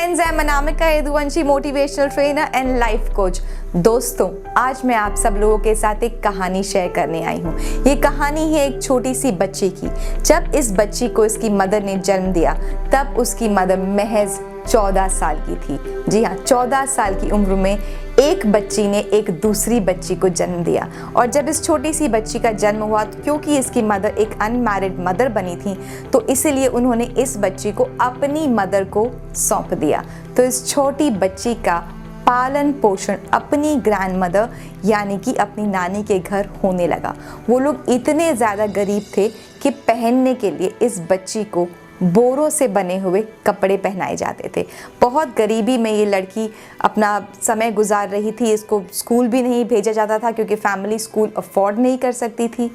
Friends, I am Anamika Yaduvanshi, motivational trainer and life coach. दोस्तों, आज मैं आप सब लोगों के साथ एक कहानी शेयर करने आई हूँ। ये कहानी है एक छोटी सी बच्ची की। जब इस बच्ची को इसकी मदर ने जन्म दिया तब उसकी मदर महज 14 साल की थी। जी हाँ, 14 साल की उम्र में एक बच्ची ने एक दूसरी बच्ची को जन्म दिया। और जब इस छोटी सी बच्ची का जन्म हुआ, तो क्योंकि इसकी मदर एक अनमैरिड मदर बनी थी, तो इसीलिए उन्होंने इस बच्ची को अपनी मदर को सौंप दिया। तो इस छोटी बच्ची का पालन पोषण अपनी ग्रैंड मदर यानी कि अपनी नानी के घर होने लगा। वो लोग इतने ज़्यादा गरीब थे कि पहनने के लिए इस बच्ची को बोरों से बने हुए कपड़े पहनाए जाते थे। बहुत गरीबी में ये लड़की अपना समय गुजार रही थी। इसको स्कूल भी नहीं भेजा जाता था क्योंकि फैमिली स्कूल अफोर्ड नहीं कर सकती थी।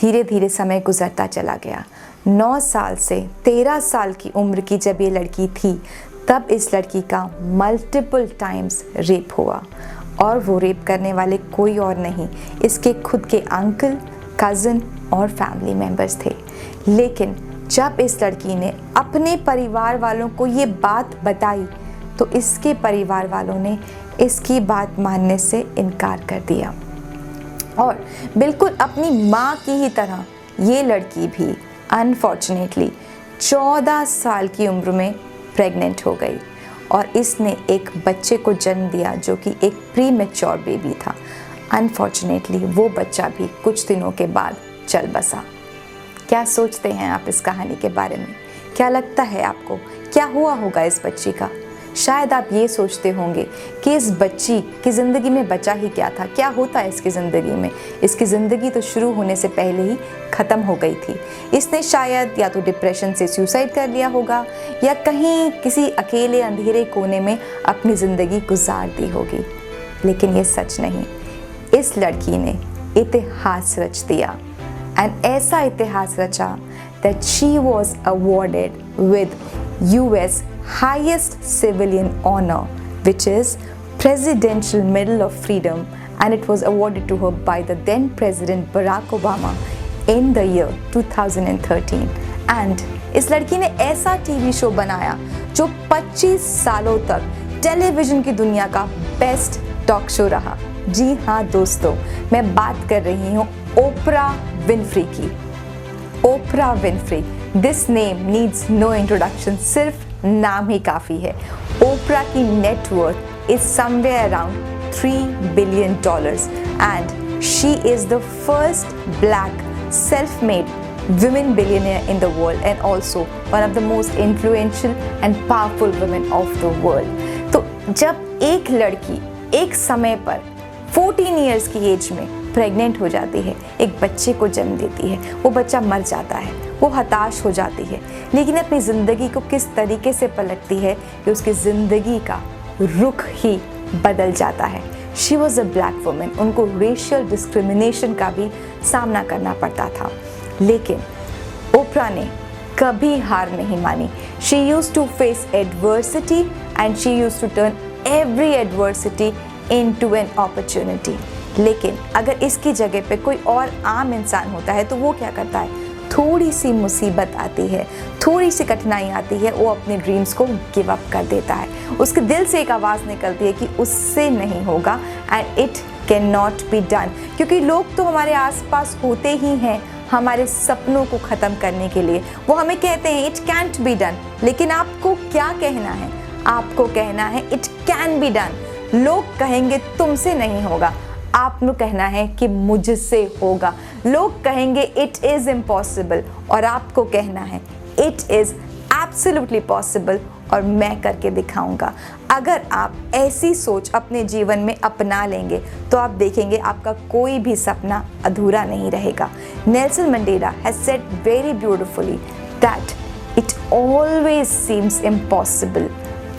धीरे धीरे समय गुजरता चला गया। 9 साल से 13 साल की उम्र की जब ये लड़की थी, तब इस लड़की का मल्टीपल टाइम्स रेप हुआ। और वो रेप करने वाले कोई और नहीं, इसके खुद के अंकल, कज़न और फैमिली मेम्बर्स थे। लेकिन जब इस लड़की ने अपने परिवार वालों को ये बात बताई, तो इसके परिवार वालों ने इसकी बात मानने से इनकार कर दिया। और बिल्कुल अपनी माँ की ही तरह ये लड़की भी अनफॉर्चुनेटली 14 साल की उम्र में प्रेग्नेंट हो गई और इसने एक बच्चे को जन्म दिया जो कि एक प्रीमेच्योर बेबी था। अनफॉर्चुनेटली वो बच्चा भी कुछ दिनों के बाद चल बसा। क्या सोचते हैं आप इस कहानी के बारे में? क्या लगता है आपको, क्या हुआ होगा इस बच्ची का? शायद आप ये सोचते होंगे कि इस बच्ची की ज़िंदगी में बचा ही क्या था, क्या होता है इसकी ज़िंदगी में। इसकी ज़िंदगी तो शुरू होने से पहले ही ख़त्म हो गई थी। इसने शायद या तो डिप्रेशन से सुसाइड कर लिया होगा या कहीं किसी अकेले अंधेरे कोने में अपनी ज़िंदगी गुजार दी होगी। लेकिन ये सच नहीं, इस लड़की ने इतिहास रच दिया। एंड ऐसा इतिहास रचा that she was awarded with US highest civilian honor, which is Presidential Medal of Freedom, and it was awarded to her by the then President Barack Obama in the year 2013. And इस लड़की ने ऐसा TV show बनाया जो 25 सालों तक television की दुनिया का बेस्ट टॉक शो रहा। जी हाँ दोस्तों, मैं बात कर रही हूँ ओपरा विनफ्री की। Oprah Winfrey, this name needs no introduction, सिर्फ नाम ही काफ़ी है। ओपरा की net worth is somewhere around $3 billion and she is the first black self made women billionaire in the world and also one of the most influential and powerful women of the world। तो जब एक लड़की एक समय पर 14 years की as में pregnant हो जाती है, एक बच्चे को जन्म देती है, वो बच्चा मर जाता है, वो हताश हो जाती है, लेकिन अपनी ज़िंदगी को किस तरीके से पलटती है कि उसकी ज़िंदगी का रुख ही बदल जाता है। She was a black women, उनको रेशियल डिस्क्रिमिनेशन का भी सामना करना पड़ता था, लेकिन ओपरा ने कभी हार नहीं मानी। She used to face adversity and she used to turn every adversity into an opportunity. लेकिन अगर इसकी जगह पे कोई और आम इंसान होता है तो वो क्या करता है? थोड़ी सी मुसीबत आती है, थोड़ी सी कठिनाई आती है, वो अपने ड्रीम्स को गिव अप कर देता है। उसके दिल से एक आवाज़ निकलती है कि उससे नहीं होगा and it can not be done, क्योंकि लोग तो हमारे आसपास होते ही हैं हमारे सपनों को ख़त्म करने के लिए। वो हमें कहते हैं इट कैंट बी डन, लेकिन आपको क्या कहना है? आपको कहना है इट कैन बी डन। लोग कहेंगे तुमसे नहीं होगा, आपको कहना है कि मुझसे होगा। लोग कहेंगे इट इज़ इम्पॉसिबल और आपको कहना है इट इज़ एब्सोल्युटली पॉसिबल और मैं करके दिखाऊंगा। अगर आप ऐसी सोच अपने जीवन में अपना लेंगे तो आप देखेंगे आपका कोई भी सपना अधूरा नहीं रहेगा। Nelson Mandela has said very beautifully that it always seems impossible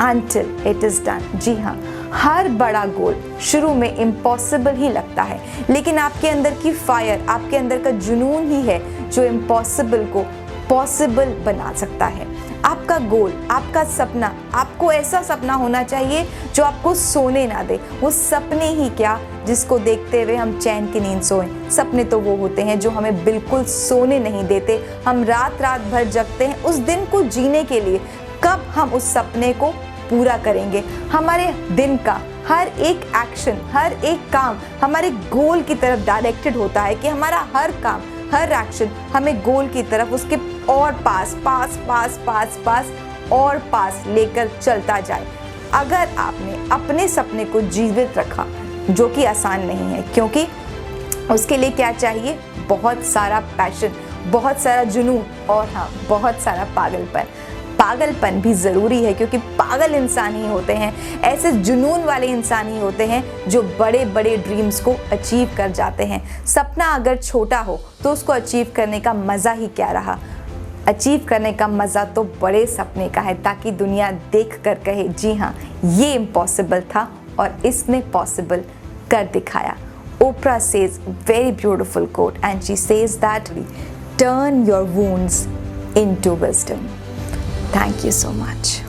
until it is done। जी हाँ, हर बड़ा गोल शुरू में इम्पॉसिबल ही लगता है, लेकिन आपके अंदर की फायर, आपके अंदर का जुनून ही है जो इम्पॉसिबल को पॉसिबल बना सकता है। आपका गोल, आपका सपना, आपको ऐसा सपना होना चाहिए जो आपको सोने ना दे। वो सपने ही क्या जिसको देखते हुए हम चैन की नींद सोएं। सपने तो वो होते हैं जो हमें बिल्कुल सोने नहीं देते। हम रात रात भर जगते हैं उस दिन को जीने के लिए, कब हम उस सपने को पूरा करेंगे। हमारे दिन का हर एक एक्शन, हर एक काम हमारे गोल की तरफ डायरेक्टेड होता है कि हमारा हर काम, हर एक्शन हमें गोल की तरफ, उसके और पास पास पास पास पास और पास लेकर चलता जाए। अगर आपने अपने सपने को जीवित रखा, जो कि आसान नहीं है, क्योंकि उसके लिए क्या चाहिए, बहुत सारा पैशन, बहुत सारा जुनून और हाँ, बहुत सारा पागलपन। पागलपन भी ज़रूरी है, क्योंकि पागल इंसान ही होते हैं, ऐसे जुनून वाले इंसान ही होते हैं जो बड़े बड़े ड्रीम्स को अचीव कर जाते हैं। सपना अगर छोटा हो तो उसको अचीव करने का मज़ा ही क्या रहा। अचीव करने का मज़ा तो बड़े सपने का है, ताकि दुनिया देख कर कहे जी हाँ, ये इम्पॉसिबल था और इसने पॉसिबल कर दिखाया। Oprah says very beautiful quote, and she says that turn your wounds into wisdom. Thank you so much.